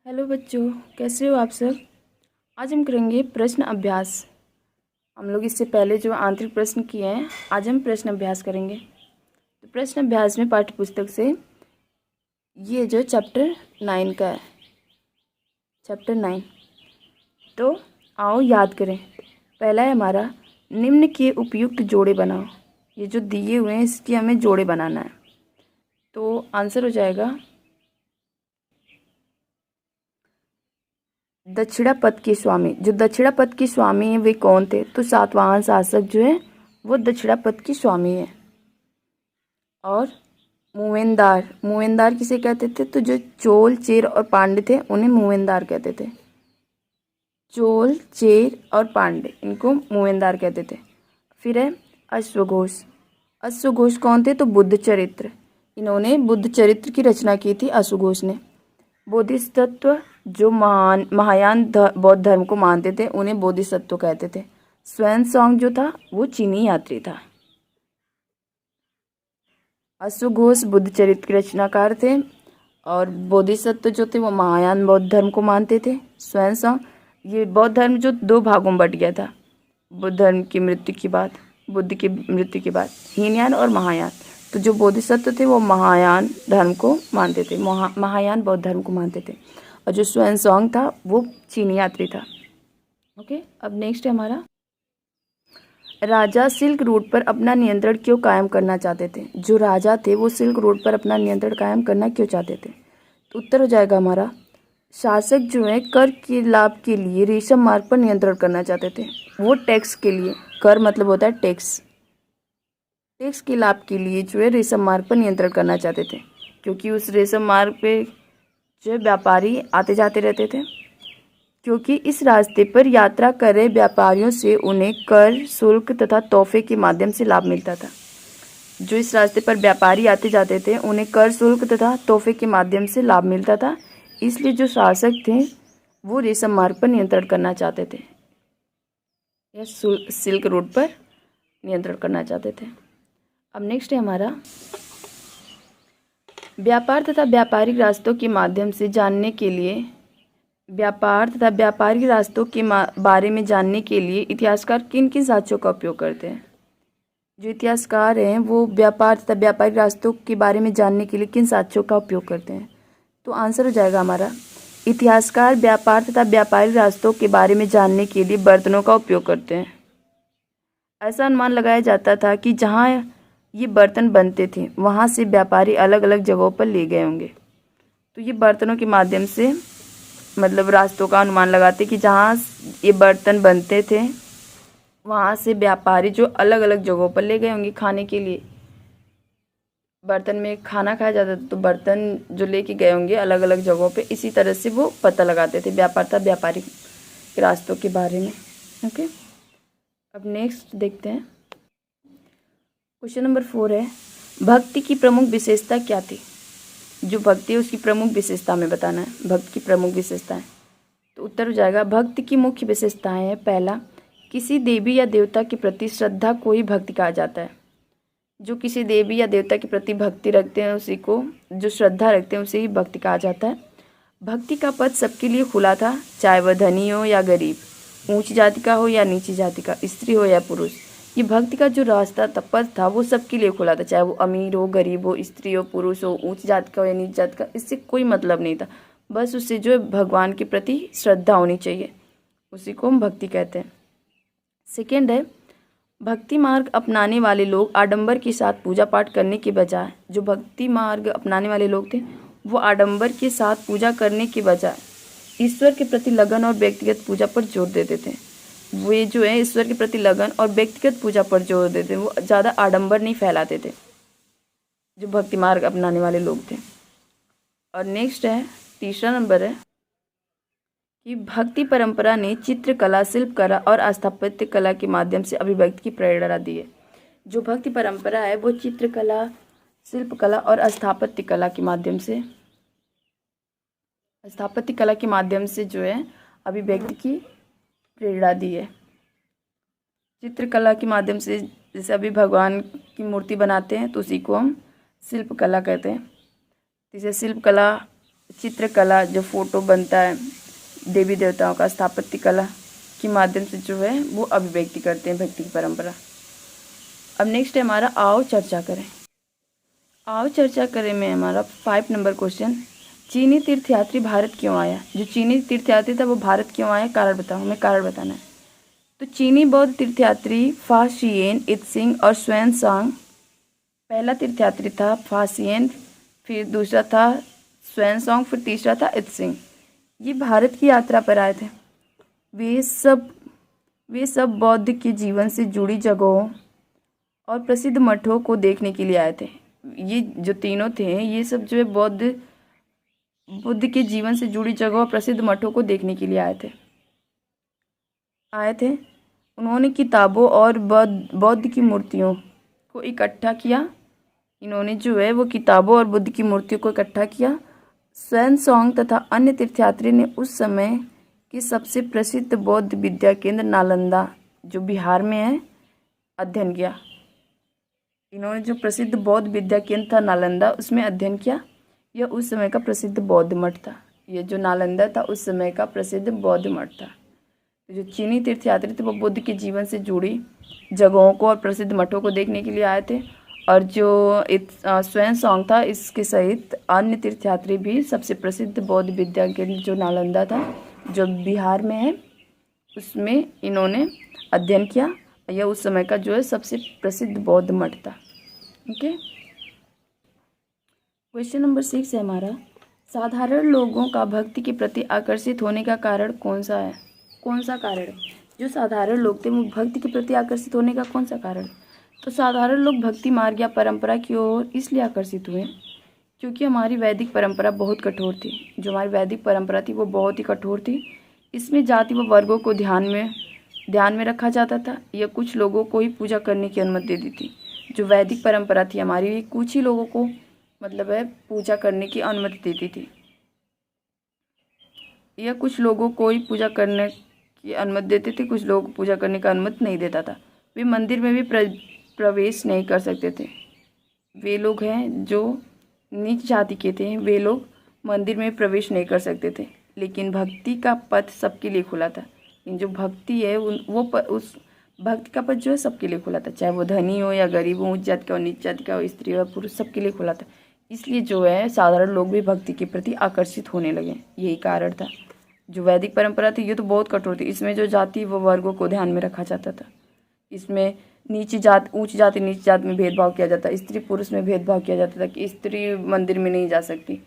Hello बच्चों, कैसे हो आप सब। आज हम करेंगे प्रश्न अभ्यास। हम लोग इससे पहले जो आंतरिक प्रश्न किए हैं, आज हम प्रश्न अभ्यास करेंगे। तो प्रश्न अभ्यास में पाठ्य पुस्तक से ये जो चैप्टर 9 का है, चैप्टर 9। तो आओ याद करें। पहला है हमारा, निम्न के उपयुक्त जोड़े बनाओ। ये जो दिए हुए हैं इसकी हमें जोड़े बनाना है। तो आंसर हो जाएगा दक्षिणापथ के स्वामी। जो दक्षिणापथ के स्वामी हैं वे कौन थे? तो सातवाहन शासक जो है वो दक्षिणापथ के स्वामी है। और मूवेंदार, मूवेंदार किसे कहते थे? तो जो चोल, चेर और पांड्य थे उन्हें मूवेंदार कहते थे। चोल, चेर और पांड्य, इनको मूवेंदार कहते थे। फिर है अश्वघोष। अश्वघोष कौन थे? तो बुद्ध चरित्र, इन्होंने बुद्ध चरित्र की रचना की थी अश्वघोष ने। बोधिसत्व, जो महायान बौद्ध धर्म को मानते थे उन्हें बोधिसत्व कहते थे। स्वान जो था वो चीनी यात्री था। अश्वघोष बुद्ध चरित्र के रचनाकार थे और बोधिसत्व जो थे वो महायान बौद्ध धर्म को मानते थे। स्वान ये बौद्ध धर्म जो दो भागों में बट गया था बुद्ध धर्म की मृत्यु के बाद, बुद्ध की मृत्यु के बाद, हीनयान और महायान। तो जो बोधिसत्व थे वो महायान धर्म को मानते थे, महायान बौद्ध धर्म को मानते थे। और जो स्वान था वो चीनी यात्री था। ओके, अब नेक्स्ट है हमारा, राजा सिल्क रूट पर अपना नियंत्रण क्यों कायम करना चाहते थे? जो राजा थे वो सिल्क रूट पर अपना नियंत्रण कायम करना क्यों चाहते थे? तो उत्तर हो जाएगा हमारा, शासक जो है कर के लाभ के लिए रेशम मार्ग पर नियंत्रण करना चाहते थे। वो टैक्स के लिए, कर मतलब होता है टैक्स, टैक्स के लाभ के लिए जो है रेशम मार्ग पर नियंत्रण करना चाहते थे, क्योंकि उस रेशम मार्ग पे जो है व्यापारी आते जाते रहते थे। क्योंकि इस रास्ते पर यात्रा कर रहे व्यापारियों से उन्हें कर, शुल्क तथा तोहफे के माध्यम से लाभ मिलता था। जो इस रास्ते पर व्यापारी आते जाते थे उन्हें कर, शुल्क तथा तोहफे के माध्यम से लाभ मिलता था। इसलिए जो शासक थे वो रेशम मार्ग पर नियंत्रण करना चाहते थे या सिल्क रोड पर नियंत्रण करना चाहते थे। अब नेक्स्ट है हमारा, व्यापार तथा व्यापारिक रास्तों के माध्यम से जानने के लिए, व्यापार तथा व्यापारिक रास्तों के बारे में जानने के लिए इतिहासकार किन किन साक्ष्यों का उपयोग करते हैं? जो इतिहासकार हैं वो व्यापार तथा व्यापारिक रास्तों के बारे में जानने के लिए किन साक्ष्यों का उपयोग करते हैं? तो आंसर हो जाएगा हमारा, इतिहासकार व्यापार तथा व्यापारिक रास्तों के बारे में जानने के लिए बर्तनों का उपयोग करते हैं। ऐसा अनुमान लगाया जाता था कि जहाँ ये बर्तन बनते थे वहाँ से व्यापारी अलग अलग जगहों पर ले गए होंगे। तो ये बर्तनों के माध्यम से मतलब रास्तों का अनुमान लगाते कि जहाँ ये बर्तन बनते थे वहाँ से व्यापारी जो अलग अलग जगहों पर ले गए होंगे खाने के लिए। बर्तन में खाना खाया जाता था तो बर्तन जो लेके गए होंगे अलग अलग जगहों पे, इसी तरह से वो पता लगाते थे व्यापार था व्यापारिक रास्तों के बारे में। ओके, अब नेक्स्ट देखते हैं, क्वेश्चन नंबर 4 है, भक्ति की प्रमुख विशेषता क्या थी? जो भक्ति है उसकी प्रमुख विशेषता हमें बताना है, भक्ति की प्रमुख विशेषताएं। तो उत्तर हो जाएगा, भक्ति की मुख्य विशेषताएं हैं, पहला, किसी देवी या देवता के प्रति श्रद्धा को ही भक्ति कहा जाता है। जो किसी देवी या देवता के प्रति भक्ति रखते हैं उसी को, जो श्रद्धा रखते हैं उसे ही भक्ति कहा जाता है। भक्ति का पथ सबके लिए खुला था, चाहे वह धनी हो या गरीब, ऊंची जाति का हो या नीची जाति का, स्त्री हो या पुरुष। ये भक्ति का जो रास्ता पथ था वो सबके लिए खुला था, चाहे वो अमीर हो, गरीब हो, स्त्री हो, पुरुष हो, ऊंची जाति का हो या नीची जाति का, इससे कोई मतलब नहीं था। बस उससे जो भगवान के प्रति श्रद्धा होनी चाहिए, उसी को हम भक्ति कहते हैं। सेकेंड है, भक्ति मार्ग अपनाने वाले लोग आडंबर के साथ पूजा पाठ करने के बजाय, जो भक्ति मार्ग अपनाने वाले लोग थे वो आडंबर के साथ पूजा करने के बजाय ईश्वर के प्रति लगन और व्यक्तिगत पूजा पर जोर देते थे। वे जो है ईश्वर के प्रति लगन और व्यक्तिगत पूजा पर जोर देते, वो ज़्यादा आडंबर नहीं फैलाते थे, जो भक्ति मार्ग अपनाने वाले लोग थे। और नेक्स्ट है, तीसरा नंबर है कि भक्ति परंपरा ने चित्रकला, शिल्पकला और स्थापत्य कला के माध्यम से अभिव्यक्ति की प्रेरणा दी है। जो भक्ति परंपरा है वो चित्रकला, शिल्पकला और स्थापत्य कला के माध्यम से, स्थापत्य कला के माध्यम से जो है अभिव्यक्ति की प्रेरणा दी है। चित्रकला के माध्यम से जैसे अभी भगवान की मूर्ति बनाते हैं तो उसी को हम शिल्पकला कहते हैं। जैसे शिल्पकला चित्रकला जो फोटो बनता है, देवी देवताओं का स्थापत्य कला के माध्यम से जो है वो अभिव्यक्ति करते हैं भक्ति की परंपरा। अब नेक्स्ट है हमारा आओ चर्चा करें। आओ चर्चा करें में हमारा 5 नंबर क्वेश्चन, चीनी तीर्थयात्री भारत क्यों आया? जो चीनी तीर्थयात्री था वो भारत क्यों आया, कारण बताओ, हमें कारण बताना है। तो चीनी बौद्ध तीर्थयात्री फा शियेन, इत्सिंग और स्वान-सांग, पहला तीर्थयात्री था फा शियेन, फिर दूसरा था स्वान-सांग, फिर तीसरा था इत्सिंग। ये भारत की यात्रा पर आए थे। वे सब बौद्ध के जीवन से जुड़ी जगहों और प्रसिद्ध मठों को देखने के लिए आए थे। ये जो तीनों थे ये सब जो है बुद्ध के जीवन से जुड़ी जगहों और प्रसिद्ध मठों को देखने के लिए आए थे। उन्होंने किताबों और बौद्ध की मूर्तियों को इकट्ठा किया। इन्होंने जो है वो किताबों और बुद्ध की मूर्तियों को इकट्ठा किया। स्वान-सांग तथा अन्य तीर्थयात्री ने उस समय के सबसे प्रसिद्ध बौद्ध विद्या केंद्र नालंदा, जो बिहार में है, अध्ययन किया। इन्होंने जो प्रसिद्ध बौद्ध विद्या केंद्र था नालंदा, उसमें अध्ययन किया। यह उस समय का प्रसिद्ध बौद्ध मठ था। ये जो नालंदा था उस समय का प्रसिद्ध बौद्ध मठ था। जो चीनी तीर्थयात्री थे वो बुद्ध के जीवन से जुड़ी जगहों को और प्रसिद्ध मठों को देखने के लिए आए थे। और जो स्वान-सांग था, इसके सहित अन्य तीर्थयात्री भी सबसे प्रसिद्ध बौद्ध विद्या केंद्र जो नालंदा था, जो बिहार में है, उसमें इन्होंने अध्ययन किया। यह उस समय का जो है सबसे प्रसिद्ध बौद्ध मठ था। ओके, क्वेश्चन नंबर 6 है हमारा, साधारण लोगों का भक्ति के प्रति आकर्षित होने का कारण कौन सा है? कौन सा कारण? जो साधारण लोग थे वो भक्ति के प्रति आकर्षित होने का कौन सा कारण? तो साधारण लोग भक्ति मार्ग या परंपरा की ओर इसलिए आकर्षित हुए क्योंकि हमारी वैदिक परंपरा बहुत कठोर थी। जो हमारी वैदिक परंपरा थी वो बहुत ही कठोर थी। इसमें जाति व वर्गों को ध्यान में रखा जाता था। यह कुछ लोगों को ही पूजा करने की अनुमति देती थी। जो वैदिक परंपरा थी हमारी, कुछ ही लोगों को मतलब है पूजा करने की अनुमति देती थी। यह कुछ लोगों को ही पूजा करने की अनुमति देती थी, कुछ लोगों को पूजा करने का अनुमति नहीं देता था। वे मंदिर में भी प्रवेश नहीं कर सकते थे। वे लोग हैं जो नीच जाति के थे, वे लोग मंदिर में प्रवेश नहीं कर सकते थे। लेकिन भक्ति का पथ सबके लिए खुला था। जो भक्ति है उस भक्ति का पथ जो है सबके लिए खुला था, चाहे वो धनी हो या गरीब हो, उच्च जाति का हो, नीच जाति का हो, स्त्री हो, पुरुष, सबके लिए खुला था। इसलिए जो है साधारण लोग भी भक्ति के प्रति आकर्षित होने लगे, यही कारण था। जो वैदिक परंपरा थी ये तो बहुत कठोर थी। इसमें जो जाति व वर्गों को ध्यान में रखा जाता था। इसमें नीची जात, ऊंच जाति नीच जात में भेदभाव किया जाता, स्त्री पुरुष में भेदभाव किया जाता था कि स्त्री मंदिर में नहीं जा सकती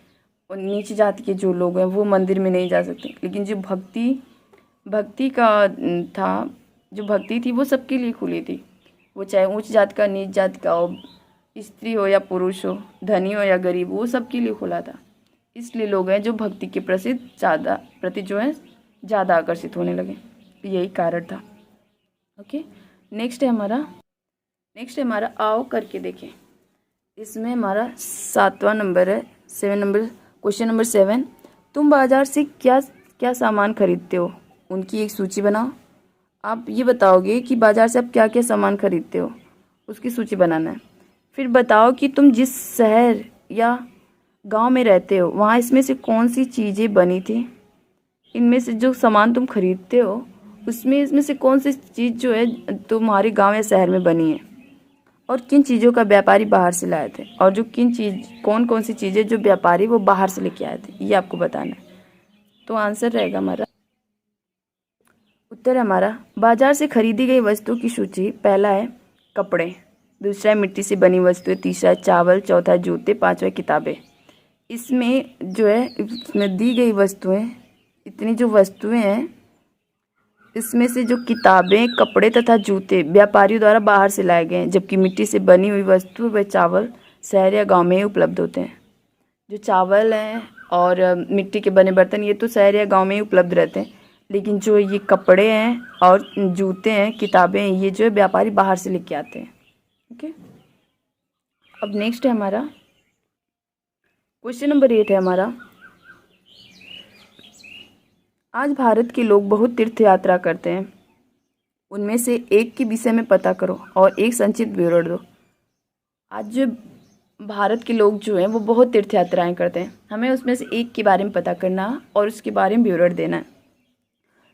और नीची जाति के जो लोग हैं वो मंदिर में नहीं जा सकते। लेकिन जो भक्ति का था, जो भक्ति थी वो सबके लिए खुली थी। वो चाहे ऊंच जात का, नीच जात का हो, स्त्री हो या पुरुष हो, धनी हो या गरीब, वो सबके लिए खुला था। इसलिए लोग हैं जो भक्ति के प्रति जो है ज़्यादा आकर्षित होने लगे, यही कारण था। ओके, नेक्स्ट है हमारा आओ करके देखें। इसमें हमारा 7वां नंबर है, 7 नंबर, क्वेश्चन नंबर 7, तुम बाज़ार से क्या क्या सामान खरीदते हो? उनकी एक सूची बनाओ। आप ये बताओगे कि बाज़ार से आप क्या क्या सामान खरीदते हो, उसकी सूची बनाना है। फिर बताओ कि तुम जिस शहर या गांव में रहते हो वहाँ इसमें से कौन सी चीज़ें बनी थी। इनमें से जो सामान तुम खरीदते हो इसमें से कौन सी चीज़ जो है तुम्हारे गांव या शहर में बनी है, और किन चीज़ों का व्यापारी बाहर से लाए थे, और जो कौन सी चीज़ें जो व्यापारी वो बाहर से लेके आए थे, ये आपको बताना है। तो आंसर रहेगा हमारा, उत्तर हमारा बाजार से खरीदी गई वस्तु की सूची। पहला है कपड़े, दूसरा है मिट्टी से बनी वस्तुएं, तीसरा है चावल, चौथा है जूते, पांचवा है किताबें। इसमें जो है इसमें दी गई वस्तुएं, इतनी जो वस्तुएं हैं, इसमें से जो किताबें, कपड़े तथा जूते व्यापारियों द्वारा बाहर से लाए गए हैं, जबकि मिट्टी से बनी हुई वस्तु व चावल शहर या गांव में ही उपलब्ध होते हैं। जो चावल हैं और मिट्टी के बने बर्तन ये तो शहर या गांव में ही उपलब्ध रहते हैं, लेकिन जो ये कपड़े हैं और जूते हैं, किताबें हैं, ये जो है व्यापारी बाहर से लेके आते हैं। ओके, अब नेक्स्ट है हमारा क्वेश्चन नंबर 8 है हमारा, आज भारत के लोग बहुत तीर्थ यात्रा करते हैं, उनमें से एक के विषय में पता करो और एक संक्षिप्त विवरण दो। आज जो भारत के लोग जो हैं वो बहुत तीर्थ यात्राएं करते हैं। हमें उसमें से एक के बारे में पता करना और उसके बारे में विवरण देना है।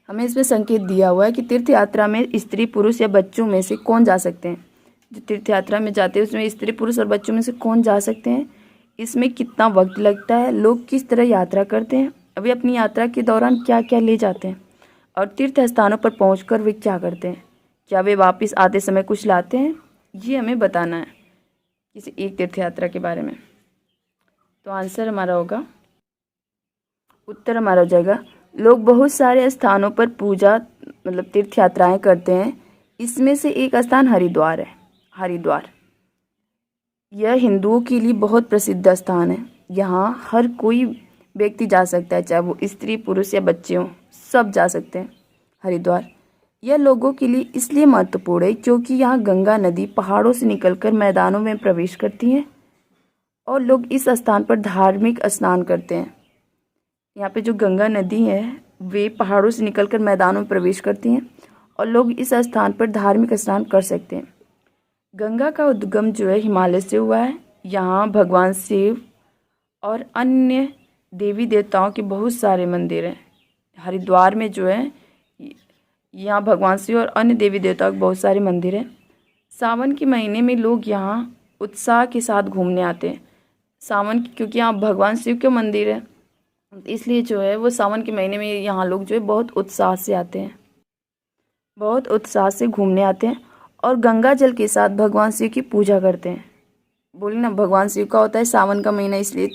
हमें इसमें संकेत दिया हुआ है कि तीर्थ यात्रा में स्त्री पुरुष या बच्चों में से कौन जा सकते हैं। जो तीर्थ यात्रा में जाते हैं उसमें स्त्री पुरुष और बच्चों में से कौन जा सकते हैं, इसमें कितना वक्त लगता है, लोग किस तरह यात्रा करते हैं, वे अपनी यात्रा के दौरान क्या क्या ले जाते हैं, और तीर्थ स्थानों पर पहुंचकर वे क्या करते हैं, क्या वे वापस आते समय कुछ लाते हैं, ये हमें बताना है किसी एक तीर्थ यात्रा के बारे में। तो आंसर हमारा होगा, उत्तर हमारा हो जाएगा, लोग बहुत सारे स्थानों पर पूजा मतलब तीर्थ यात्राएं करते हैं। इसमें से एक स्थान हरिद्वार है। हरिद्वार यह हिंदुओं के लिए बहुत प्रसिद्ध स्थान है। यहाँ हर कोई व्यक्ति जा सकता है, चाहे वो स्त्री पुरुष या बच्चे हों, सब जा सकते हैं हरिद्वार। यह लोगों के लिए इसलिए महत्वपूर्ण है क्योंकि यहाँ गंगा नदी पहाड़ों से निकलकर मैदानों में प्रवेश करती है और लोग इस स्थान पर धार्मिक स्नान करते हैं। यहाँ पे जो गंगा नदी है वे पहाड़ों से निकलकर मैदानों में प्रवेश करती हैं और लोग इस स्थान पर धार्मिक स्नान कर सकते हैं। गंगा का उद्गम जो है हिमालय से हुआ है। यहाँ भगवान शिव और अन्य देवी देवताओं के बहुत सारे मंदिर हैं। हरिद्वार में जो है यहाँ भगवान शिव और अन्य देवी देवताओं के बहुत सारे मंदिर हैं। सावन के महीने में लोग यहाँ उत्साह के साथ घूमने आते हैं। सावन क्योंकि यहाँ भगवान शिव के मंदिर है, इसलिए जो है वो सावन के महीने में यहाँ लोग जो है बहुत उत्साह से आते हैं, बहुत उत्साह से घूमने आते हैं और गंगा जल के साथ भगवान शिव की पूजा करते हैं। बोली ना, भगवान शिव का होता है सावन का महीना, इसलिए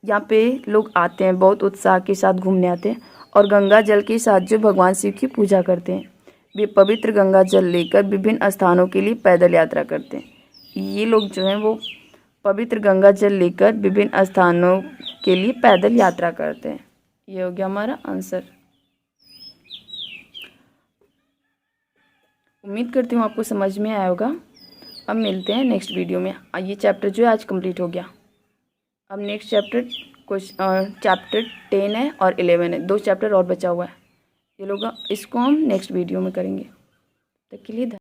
यहाँ पे लोग आते हैं, बहुत उत्साह के साथ घूमने आते हैं और गंगा जल के साथ जो भगवान शिव की पूजा करते हैं। वे पवित्र गंगा जल लेकर विभिन्न स्थानों के लिए पैदल यात्रा करते हैं। ये लोग जो हैं वो पवित्र गंगा जल लेकर विभिन्न स्थानों के लिए पैदल यात्रा करते हैं। ये हो गया हमारा आंसर। उम्मीद करती हूँ आपको समझ में आया होगा। अब मिलते हैं नेक्स्ट वीडियो में। ये चैप्टर जो है आज कंप्लीट हो गया। अब नेक्स्ट चैप्टर चैप्टर 10 है और 11 है, 2 चैप्टर और बचा हुआ है। ये लोग इसको हम नेक्स्ट वीडियो में करेंगे। तब तक के लिए